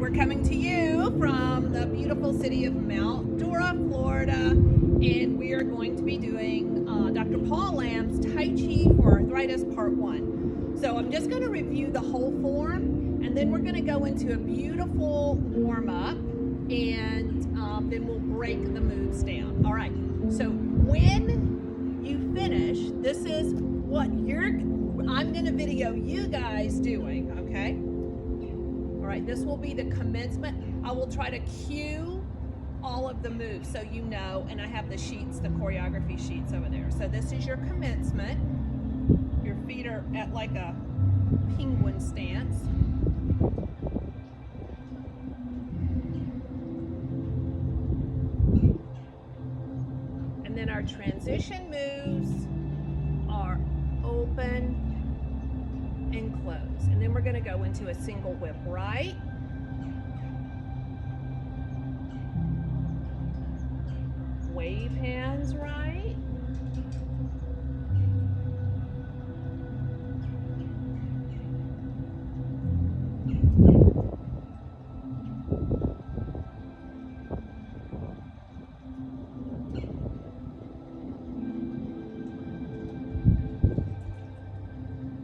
we're coming to you from the beautiful city of Mount Dora, Florida, and we are going to be doing Dr. Paul Lam's Tai Chi for Arthritis Part 1. So I'm just going to review the whole form, and then we're going to go into a beautiful warm-up, and then we'll break the moves down. All right, so when you finish, this is what I'm going to video you guys doing, okay? All right, this will be the commencement. I will try to cue all of the moves so you know, and I have the sheets, the choreography sheets over there. So this is your commencement. Your feet are at like a penguin stance. And then our transition moves are open and close. And then we're going to go into a single whip right. Wave hands right.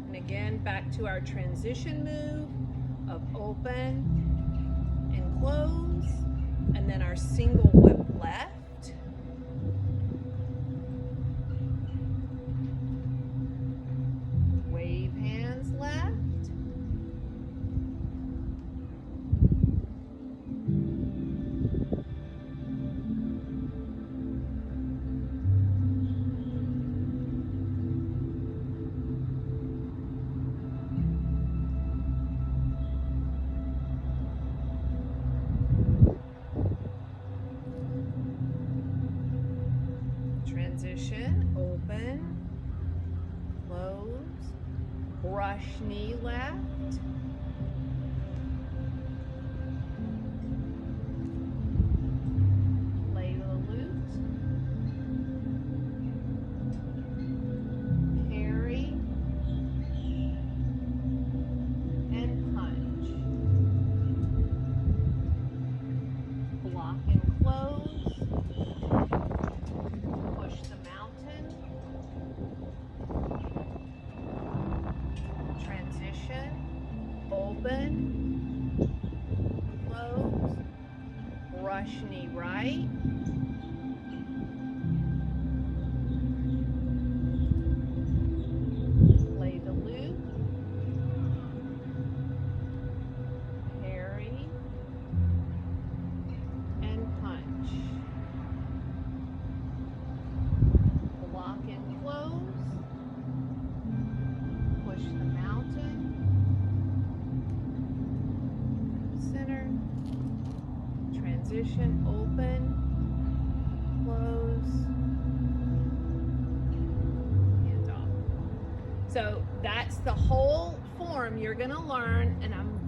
And again, back to our transition move of open and close. And then our single whip left. Wave hands left. Transition, open, close, brush knee left, lay the loot, parry, and punch, block and close. Push the mountain, transition, open, close, brush knee right, lay the loop, parry, and punch. Block and close, push the mountain, center, transition, open, close, hand off. So that's the whole form you're going to learn, and I'm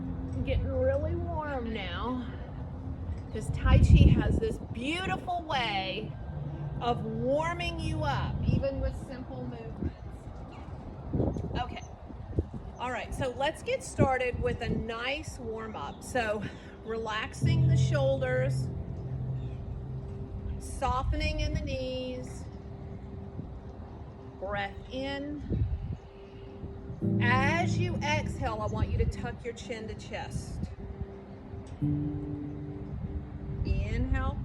getting really warm now because Tai Chi has this beautiful way of warming you up, even with simple movements. Okay, all right, so let's get started with a nice warm-up. So relaxing the shoulders, softening in the knees, breath in. As you exhale, I want you to tuck your chin to chest. Inhale.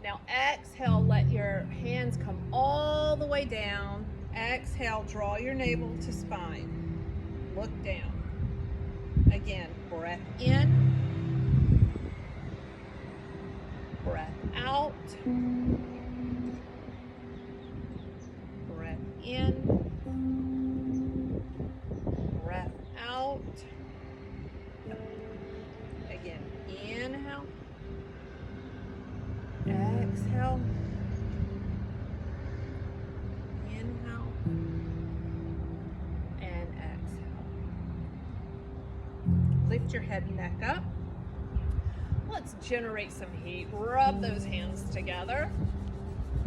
Now exhale, let your hands come all the way down. Exhale, draw your navel to spine. Look down. Again, breath in. Breath out. Breath in. Breath out. Again, inhale. Exhale. Inhale. And exhale. Lift your head and neck up. Let's generate some heat. Rub those hands together.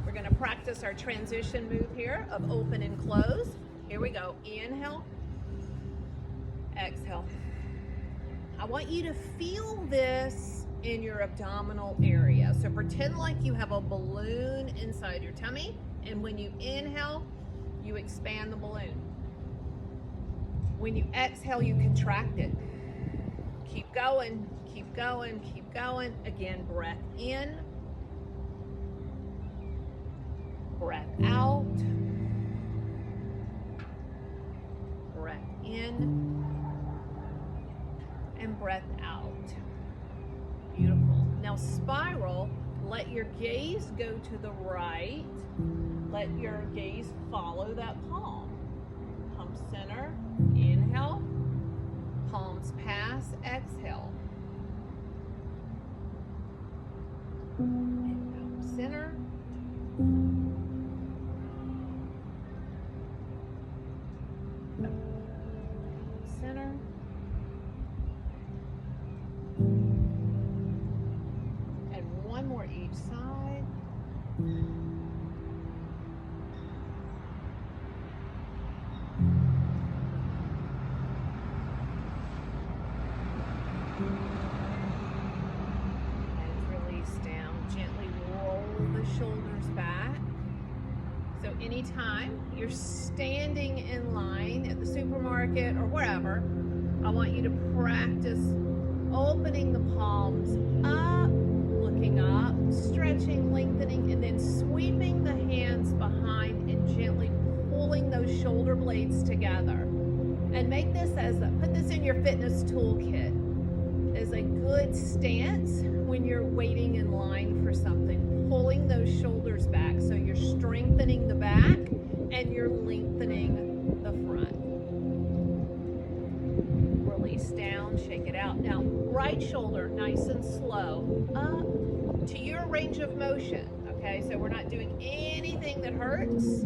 We're going to practice our transition move here of open and close. Here we go. Inhale. Exhale. I want you to feel this in your abdominal area. So pretend like you have a balloon inside your tummy, and when you inhale, you expand the balloon. When you exhale, you contract it. Keep going, keep going, keep going. Again, breath in, breath out, breath in, and breath out. Beautiful. Now spiral, let your gaze go to the right. Let your gaze follow that palm. Palm center, inhale. Palms pass, exhale. And palm center. Center. And one more each side. And release down. Gently roll the shoulders back. So anytime you're standing in line at the supermarket or wherever, I want you to practice opening the palms up, looking up, stretching, lengthening, and then sweeping the hands behind and gently pulling those shoulder blades together. And make this put this in your fitness toolkit as a good stance when you're waiting in line for something. Pulling those shoulders back so you're strengthening the back and you're lengthening the front. Release down, shake it out. Now, right shoulder, nice and slow, up to your range of motion. Okay, so we're not doing anything that hurts.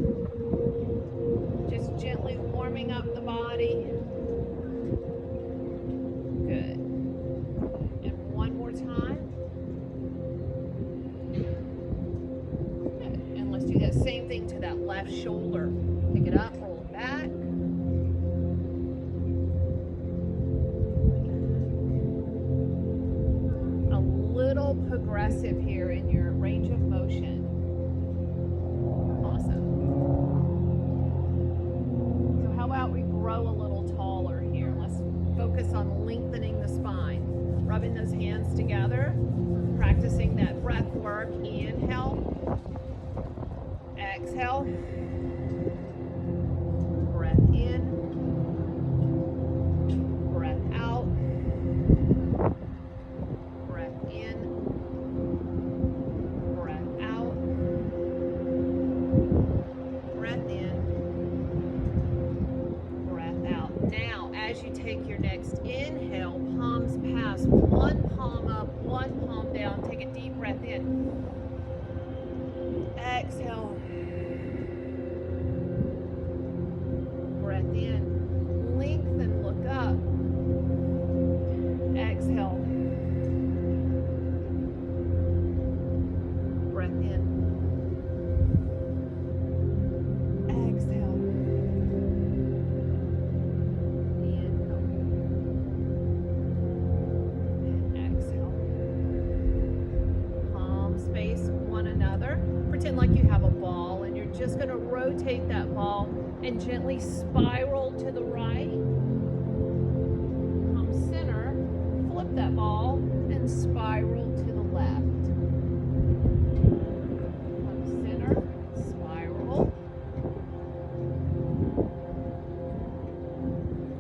Just gently warming up the body. Good. And one more time. Good. And let's do that same thing to that left shoulder. Pick it up, roll it back. A little progressive here in your range of motion. Awesome. So how about we grow a little taller here? Let's focus on lengthening the spine. Rubbing those hands together, practicing that breath work. Inhale, exhale, breath in, breath out, breath in, breath out, breath in, breath out. Now, as you take your next inhale, palms pass, one palm up, one palm down. Take a deep breath in. Exhale. Breath in. Lengthen, look up. Exhale. Breath in. Exhale. Inhale. And exhale. Palms face one another. Pretend like you have a ball and you're just going to rotate that ball and gently spiral to the right. Palm center. Flip that ball and spiral to the left. Palm center. Spiral.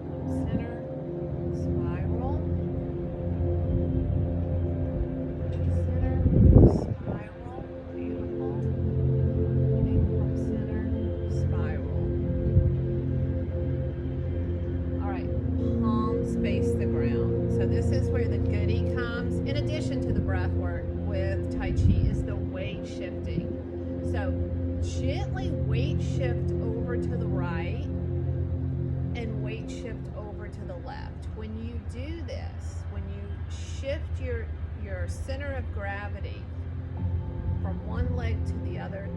Palm center. Spiral. Center. Spiral. Beautiful. And palm center. Spiral. All right. Palms face the ground. So this is where the goodie comes. In addition to the breath work with Tai Chi is the weight shifting. So gently weight shift over to the right and weight shift over to the left. When you do this, when you shift your center of gravity from one leg to the other,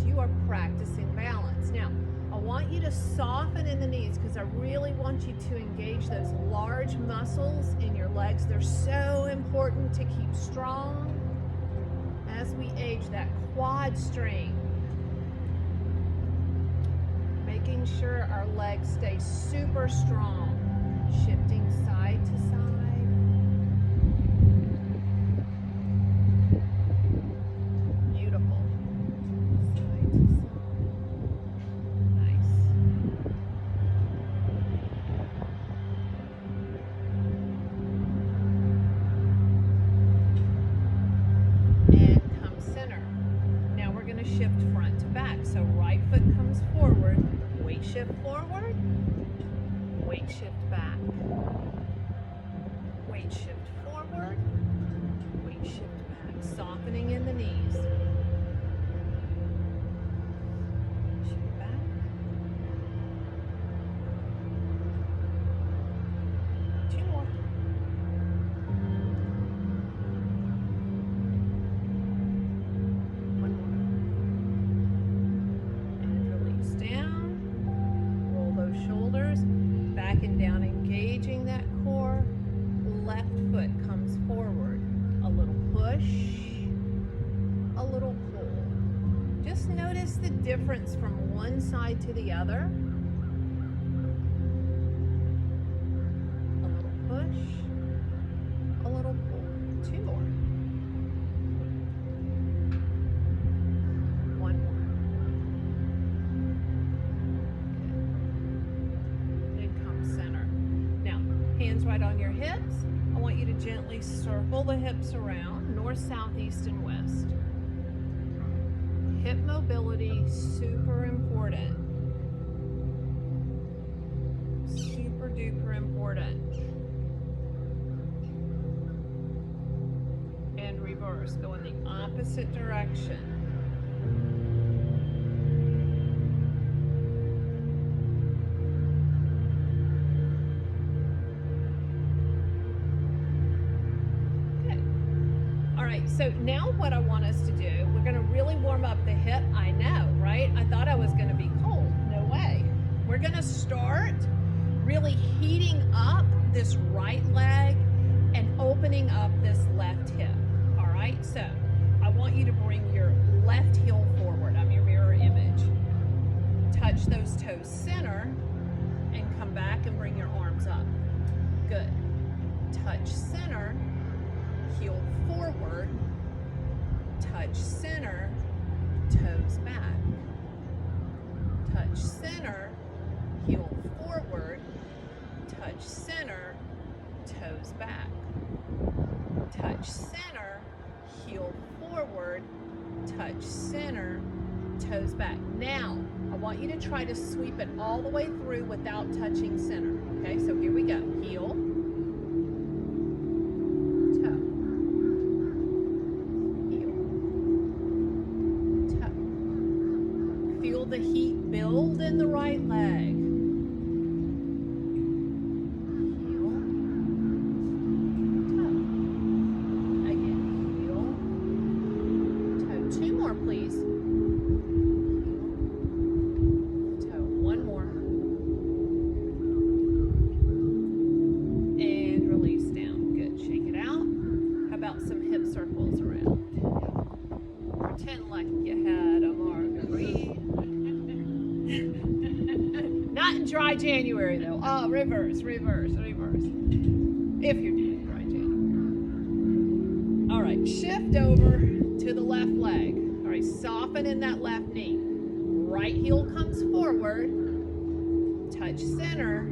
you are practicing balance. Now, I want you to soften in the knees because I really want you to engage those large muscles in your legs. They're so important to keep strong as we age. That quad strength. Making sure our legs stay super strong. Shifting side to side. Beautiful. Side to side. Nice. And come center. Now we're going to shift front to back. So right foot comes forward. Weight shift forward. Weight shift back. Weight shift forward. Weight shift back. Softening in the knees. Shift back. Two more. One more. And release down. Roll those shoulders. Back and down, engaging that core. Left foot comes forward. A little push, a little pull. Just notice the difference from one side to the other. A little push, a little pull. Two more. One more. Good. And come center. Now, hands right on your hips. I want you to gently circle the hips around, north, south, east, and west. Hip mobility, super important. Super duper important. And reverse, go in the opposite direction. So now what I want us to do, we're going to really warm up the hip. I know, right? I thought I was going to be cold. No way. We're going to start really heating up this right leg and opening up this left hip. All right? So I want you to bring your left heel forward. I'm your mirror image. Touch those toes center and come back and bring your arms up. Good. Touch center. Heel forward, touch center, toes back. Touch center, heel forward, touch center, toes back. Touch center, heel forward, touch center, toes back. Now, I want you to try to sweep it all the way through without touching center. Okay, so here we go. Heel, the heat build in the right leg. Heel, toe. Again, heel, toe. Two more, please. Heel, toe. One more. And release down. Good. Shake it out. How about some hip circles around? Pretend like you had a margarita. Not in dry January though. Oh, reverse, reverse, reverse. If you're doing dry January. All right, shift over to the left leg. All right, soften in that left knee. Right heel comes forward. Touch center.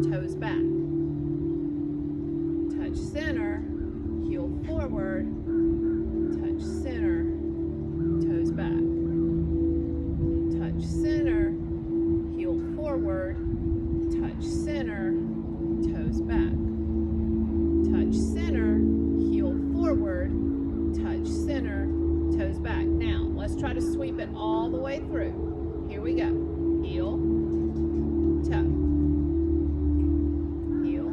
Toes back. Touch center. Heel forward. Touch center. Toes back. Touch center. Heel forward, touch center, toes back. Touch center, heel forward, touch center, toes back. Now, let's try to sweep it all the way through. Here we go. Heel, toe. Heel,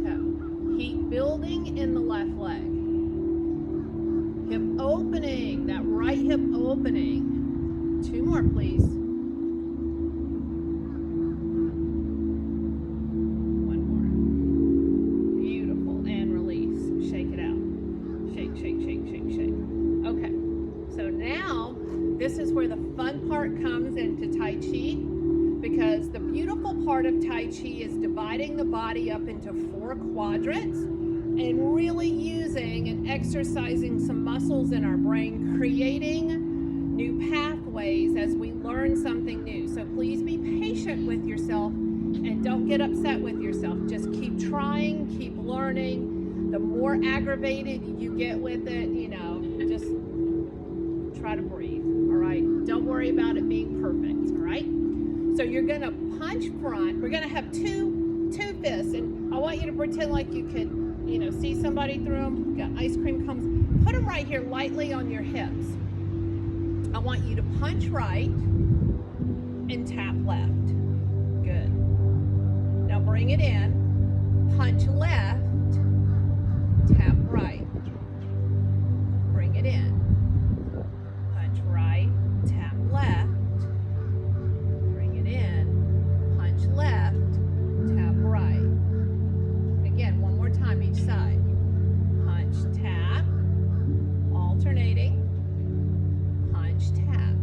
toe. Heat building in the left leg. Hip opening, that right hip opening. Two more, please. where the fun part comes into Tai Chi, because the beautiful part of Tai Chi is dividing the body up into 4 quadrants and really using and exercising some muscles in our brain, creating new pathways as we learn something new. So please be patient with yourself and don't get upset with yourself. Just keep trying, keep learning. The more aggravated you get with it, just try to breathe, all right? Don't worry about it being perfect, all right? So you're gonna punch front. We're gonna have two fists, and I want you to pretend like you could, see somebody through them. Got ice cream cones. Put them right here lightly on your hips. I want you to punch right and tap left. Good. Now bring it in. Punch left, tap right. Bring it in. Punch right, tap left. Bring it in. Punch left, tap right. Again, one more time each side. Punch, tap, alternating. Punch, tap.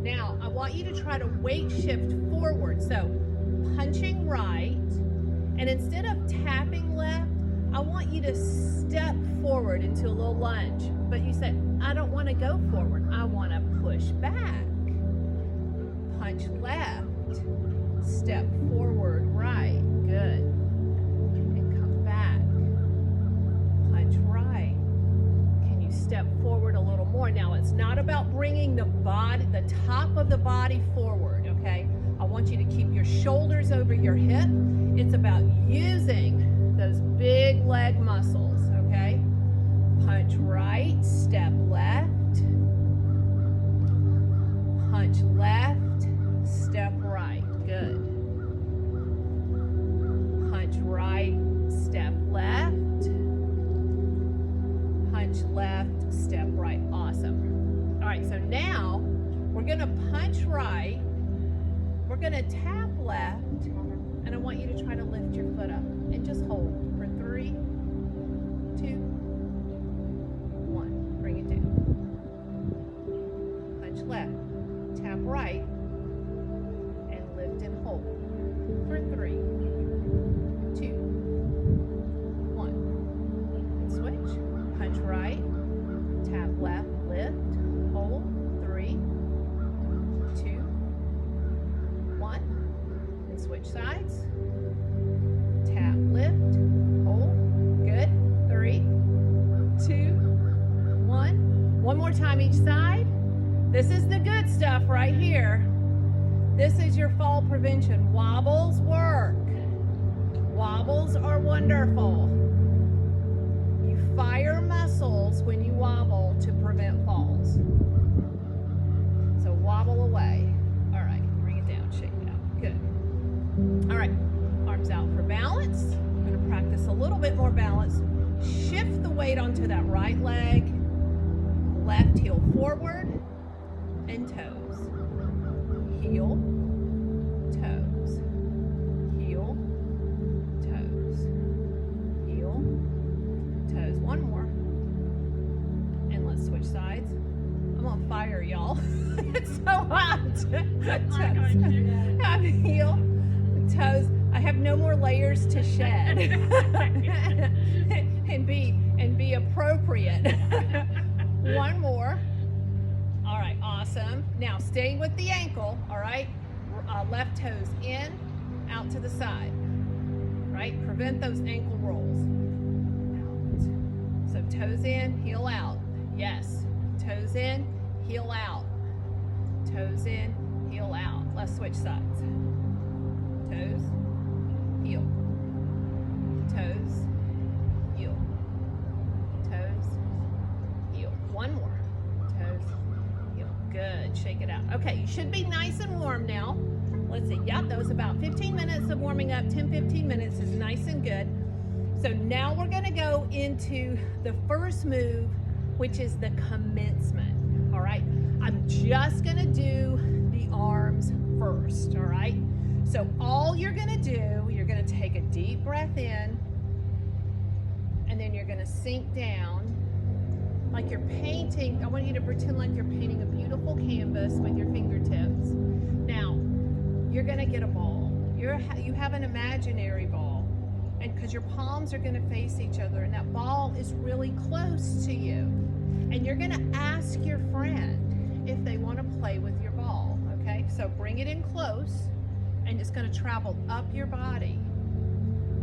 Now, I want you to try to weight shift forward. So, punching right, and instead of tapping left, I want you to step forward into a little lunge. But you say, I don't want to go forward. I want to push back. Punch left, step forward right. Good. And come back. Punch right. Can you step forward a little more? Now, it's not about bringing the top of the body forward, okay? I want you to keep your shoulders over your hip. It's about using those big leg muscles, okay? Punch right, step left. Punch left, step right. Good. Punch right, step left. Punch left, step right. Awesome. All right, so now we're going to punch right. We're going to tap left, and I want you to try to lift your foot up and just hold for 3, 2, 1. Bring it down. Punch left, tap right, and lift and hold for 3, 2, 1. And switch. Punch right, tap left, lift, hold, 3, 2, 1. And switch sides. Tap, lift, hold. Good. 3, 2, 1. One more time each side. This is the good stuff right here. This is your fall prevention. Wobbles work. Wobbles are wonderful. You fire muscles when you wobble to prevent falls. So wobble away. All right, bring it down, shake it out. Good. All right, arms out for balance. I'm going to practice a little bit more balance. Shift the weight onto that right leg. Left heel forward and toes. Heel, toes. Heel, toes. Heel, toes. One more. And let's switch sides. I'm on fire, y'all. It's so hot. Heel, toes. I have no more layers to shed. and be appropriate. One more. All right, awesome. Now stay with the ankle, all right? Left toes in, out to the side, right? Prevent those ankle rolls. Out. So toes in, heel out. Yes. Toes in, heel out. Toes in, heel out. Let's switch sides. Toes, heel. Toes, heel. Toes, heel. One more. Toes, heel. Good. Shake it out. Okay, you should be nice and warm now. Let's see. Yep, that was about 15 minutes of warming up. 10-15 minutes is nice and good. So now we're going to go into the first move, which is the commencement. All right. I'm just going to do the arms first. All right. So all you're going to do, you're going to take a deep breath in, and then you're going to sink down like you're painting. I want you to pretend like you're painting a beautiful canvas with your fingertips. Now, you're gonna get a ball. You have an imaginary ball, and because your palms are gonna face each other, and that ball is really close to you. And you're gonna ask your friend if they wanna play with your ball, okay? So bring it in close, and it's gonna travel up your body.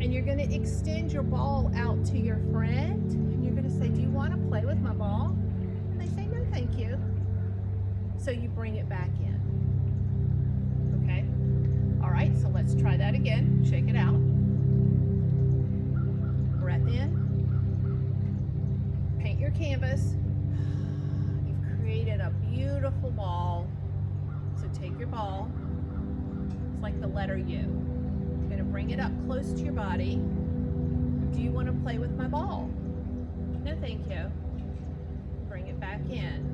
And you're gonna extend your ball out to your friend, and you're gonna say, do you wanna play with my ball? And they say, no, thank you. So you bring it back in, okay? All right, so let's try that again. Shake it out. Breath in. Paint your canvas. You've created a beautiful ball. So take your ball. It's like the letter U. You're gonna bring it up close to your body. Do you want to play with my ball? No, thank you. Bring it back in.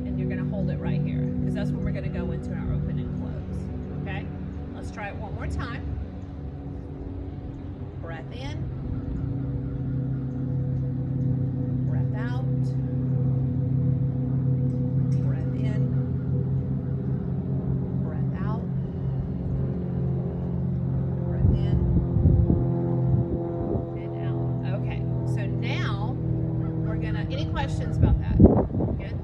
And you're gonna hold it right here, because that's when we're gonna go into our open and close, okay? Let's try it one more time. Breath in. Breath out. Breath in. Breath out. Breath in. And out. Okay, so now we're gonna, any questions about that? Good?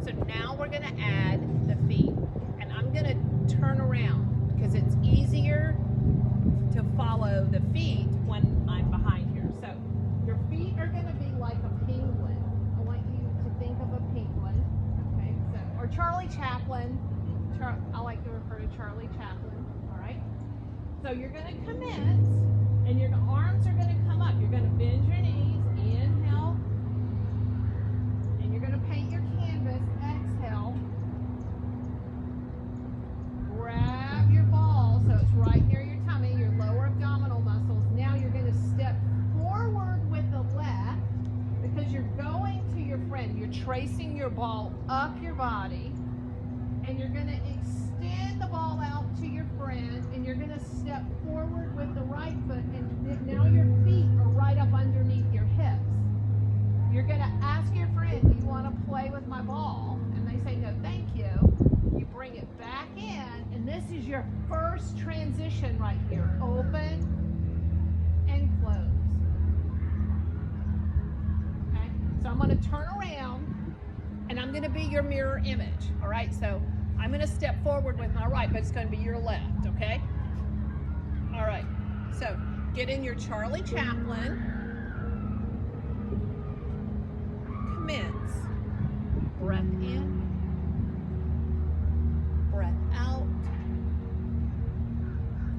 So now we're gonna add the feet. And I'm gonna turn around because it's easier to follow the feet when I'm behind here. So your feet are gonna be like a penguin. I want you to think of a penguin, okay? So, or Charlie Chaplin. I like to refer to Charlie Chaplin, all right? So you're gonna commence, and your arms are gonna come up. You're gonna bend your knees, inhale, and you're gonna paint your canvas, exhale. Grab your ball, so it's right near your tummy, your lower abdominal muscles. Now you're gonna step forward with the left, because you're going to your friend. You're tracing your ball up your body, and you're gonna extend the ball out to your friend, and you're gonna step forward with the right foot, and now your feet are right up underneath your hips. You're gonna ask your friend, do you wanna play with my ball? And they say, no, thank you. You bring it back in, and this is your first transition right here. Open and close. Okay, so I'm gonna turn around, and I'm gonna be your mirror image, all right? So I'm gonna step forward with my right, but it's gonna be your left, okay? All right, so get in your Charlie Chaplin. Commence. Breath in. Breath out.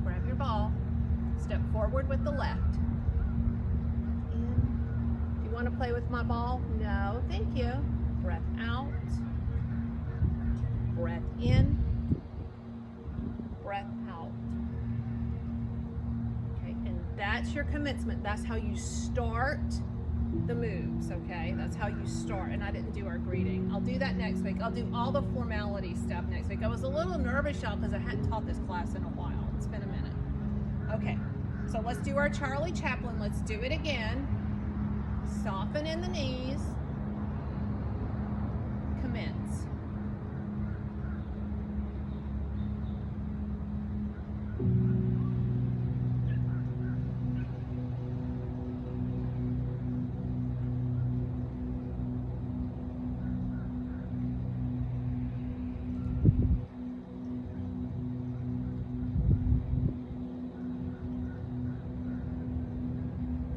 Grab your ball. Step forward with the left. In. Do you want to play with my ball? No, thank you. Breath out. Breath in. Breath out. Okay, and that's your commencement. That's how you start the moves, okay? That's how you start. And I didn't do our greeting. I'll do that next week. I'll do all the formality stuff next week. I was a little nervous, y'all, because I hadn't taught this class in a while. It's been a minute. Okay, so let's do our Charlie Chaplin. Let's do it again. Soften in the knees. Commence.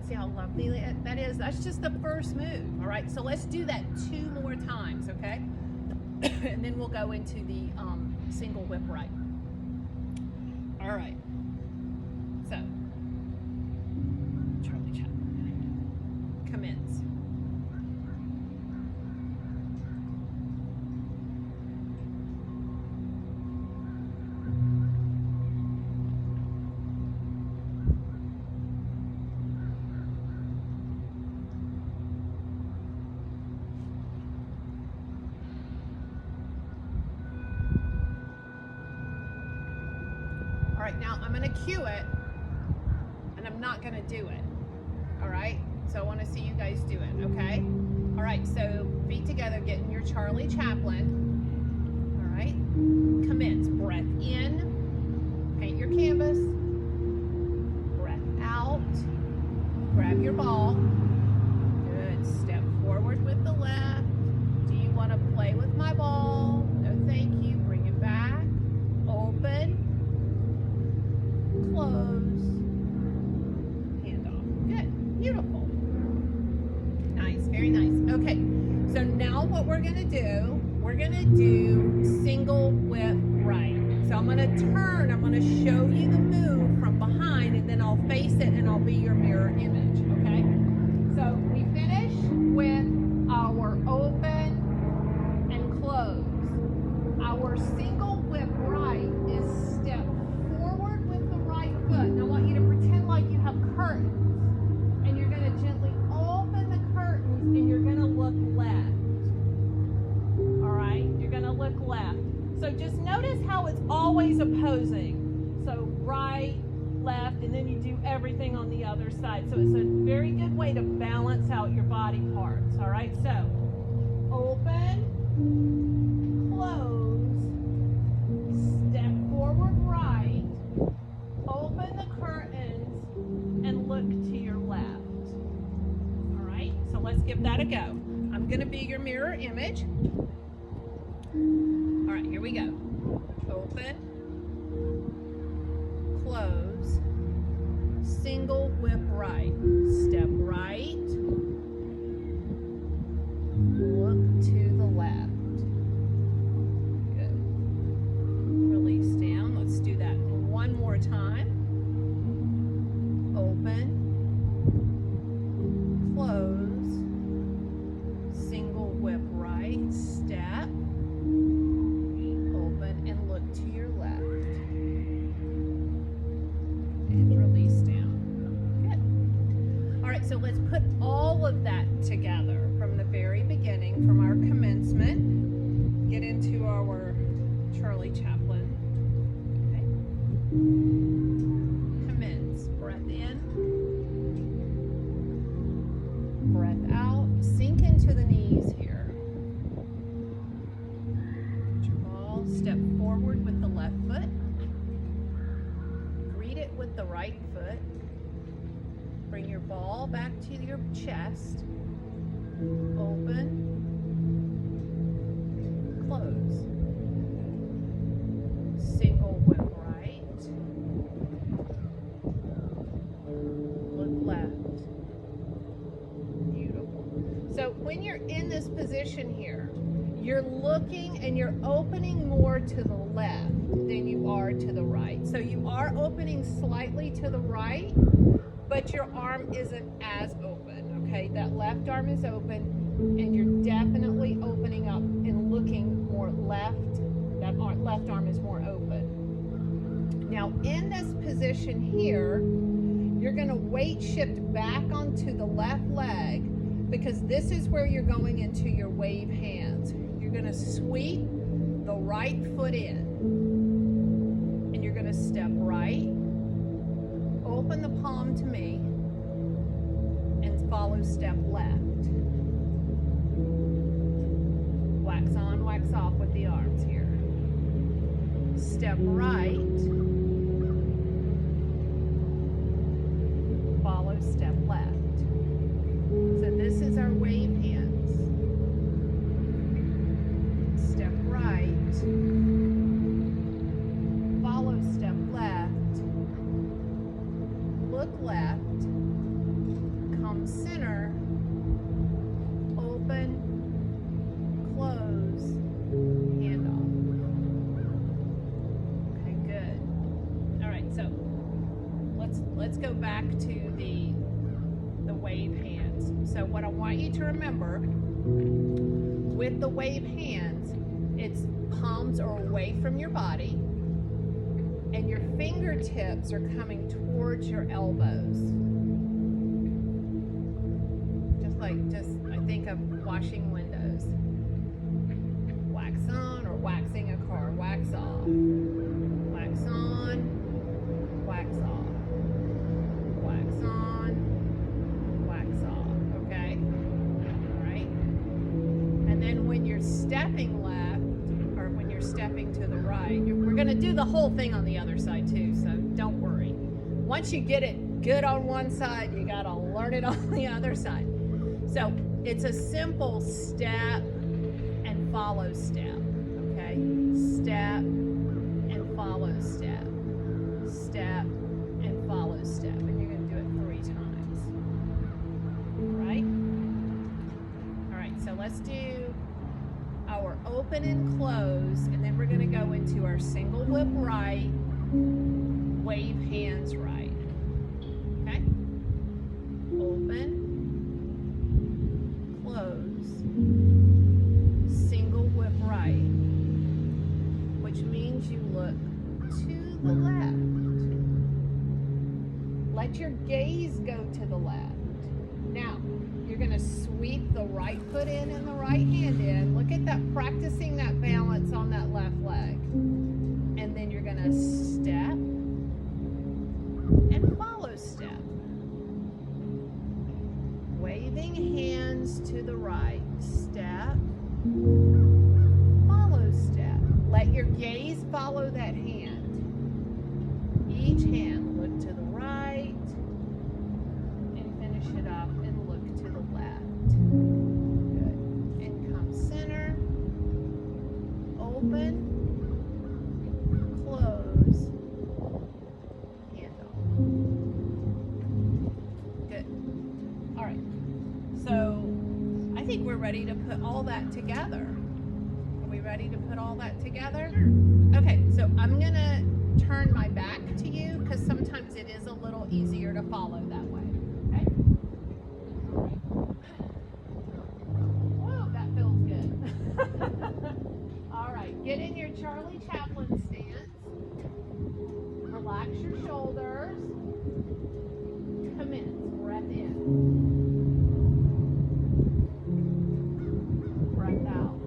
See how lovely that is? That's just the first move, all right? So let's do that 2 more times, okay? And then we'll go into the single whip right. All right. So, Charlie Chaplin. Commence. All right, now I'm going to cue it, and I'm not going to do it. All right? So I want to see you guys do it, okay? All right, so feet together, get in your Charlie Chaplin. All right, commence. Breath in, paint your canvas. Breath out, grab your ball. Good, step forward with the left. Do you want to play with my ball? No, thank you. Bring it back. Open, close, hand off. Good, beautiful. Nice, very nice. Okay, so now what we're gonna do single whip right. So I'm gonna turn, I'm gonna show you the move from behind, and then I'll face it and I'll be your mirror image, okay? So we finish with our open and close. Our single whip right is step forward with the right foot. And I want you to pretend like you have curtains, and you're gonna gently open the curtains and you're gonna look left. All right, you're gonna look left. So just notice how it's always opposing. So right, left, and then you do everything on the other side. So it's a very good way to balance out your body parts. All right, so open, close, step forward right, open the curtains, and look to your left. All right, so let's give that a go. I'm gonna be your mirror image. All right, here we go. Open, close, single whip right, step right, look to the left. Good. Release down. Let's do that one more time. Open, close, single whip right, step, open, and look to your left. And release down. Good. All right, so let's put all of that together from the very beginning, from our commencement. Get into our Charlie Chaplin. Okay. Commence. Breath in. Breath out. Sink into the knees here. Put your ball. Step forward with the left foot. Greet it with the right foot. Bring your ball back to your chest. Open. Close. Single whip right. Look left. Beautiful. So when you're in this position here, you're looking and you're opening more to the left than you are to the right. So you are opening slightly to the right, but your arm isn't as open, okay? That left arm is open, and you're definitely opening up and looking more left. That left arm is more open. Now, in this position here, you're gonna weight shift back onto the left leg, because this is where you're going into your wave hands. You're gonna sweep the right foot in, and you're gonna step right, open the palm to me, and follow step left. Wax on, wax off with the arms here. Step right, follow step left. So this is our wave hands. Step right, follow step left, look left, come center, open, close, hand off. Okay, good. All right, so let's go back to the wave hands. So what I want you to remember with the wave hands, its palms are away from your body, and your fingertips are coming towards your elbows. I think of washing windows. Wax on, or waxing a car. Wax off. Wax on, wax off. Wax on, wax off. the whole thing on the other side too, so don't worry. Once you get it good on one side, you gotta learn it on the other side. So it's a simple step and follow step, okay? Step and follow step. Step and follow step. And you're gonna do it 3 times. All right? All right, so let's do our open and close, and then we're gonna go into our single whip right, wave hands right. Okay? Open, close, single whip right, which means you look to the left. Let your gaze go to the left. Now, you're going to sweep the right foot in and the right hand in. Look at that, practicing that balance on that left leg. And then you're going to step and follow step. Waving hands to the right. Step, follow step. Let your gaze follow that hand. Each hand, look to the right and finish it up and look to the left. Good. And come center, open, close, hand off. Good. All right. So I think we're ready to put all that together. Are we ready to put all that together? Okay, so I'm going to turn my back to you because sometimes it is a little easier to follow that way. Okay? Whoa, that feels good. All right, get in your Charlie Chaplin stance. Relax your shoulders. Commence. Breath in. Breath out.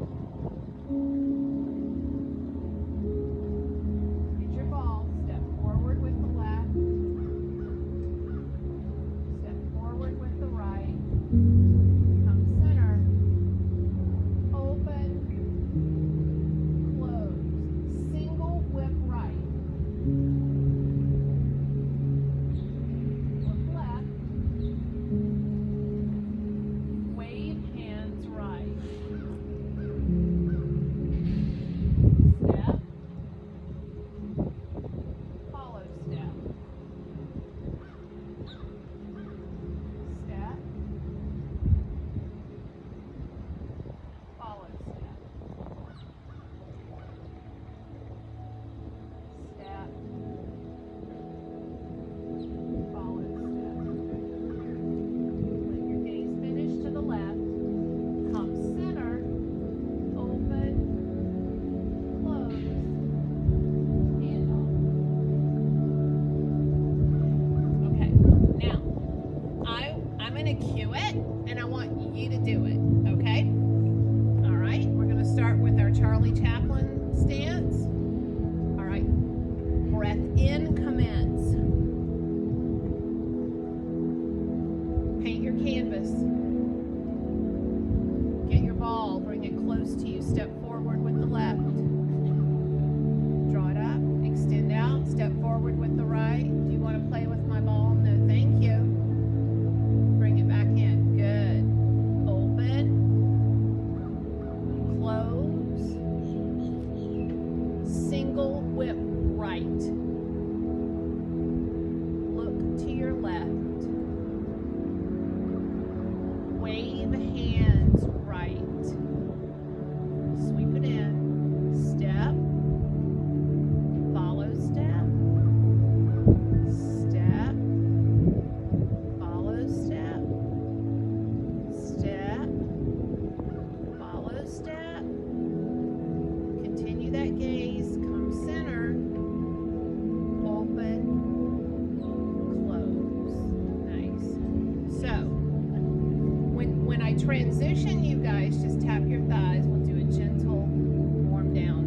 Transition, you guys just tap your thighs. We'll do a gentle warm down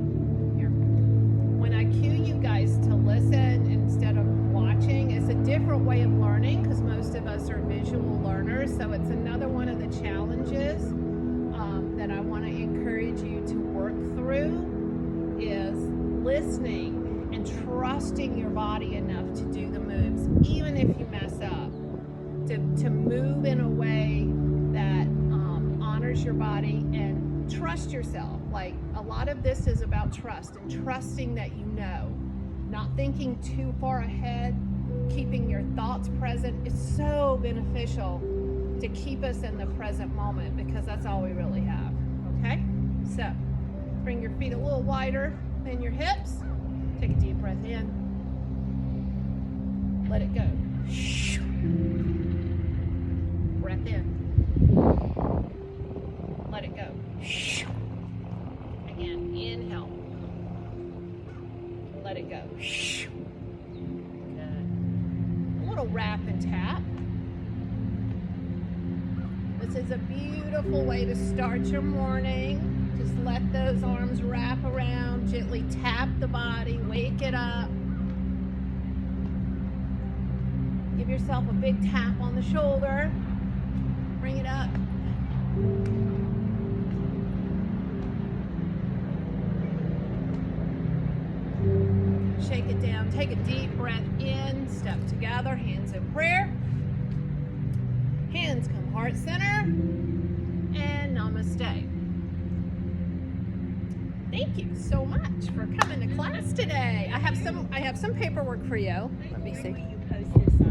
here. When I cue you guys to listen instead of watching, it's a different way of learning because most of us are visual learners. So it's another one of the challenges that I want to encourage you to work through is listening and trusting your body enough to do the moves, even if you mess up, to move in a way that honors your body and trust yourself. Like, a lot of this is about trust and trusting that you know, not thinking too far ahead, keeping your thoughts present is so beneficial to keep us in the present moment, because that's all we really have. Okay, so bring your feet a little wider than your hips. Take a deep breath in. Let it go. Breath in. Let it go. Again, inhale. Let it go. Good. A little wrap and tap. This is a beautiful way to start your morning. Just let those arms wrap around, gently tap the body, wake it up. Give yourself a big tap on the shoulder. Bring it up. Shake it down. Take a deep breath in. Step together. Hands in prayer. Hands come heart center. And namaste. Thank you so much for coming to class today. I have some paperwork for you. Let me see.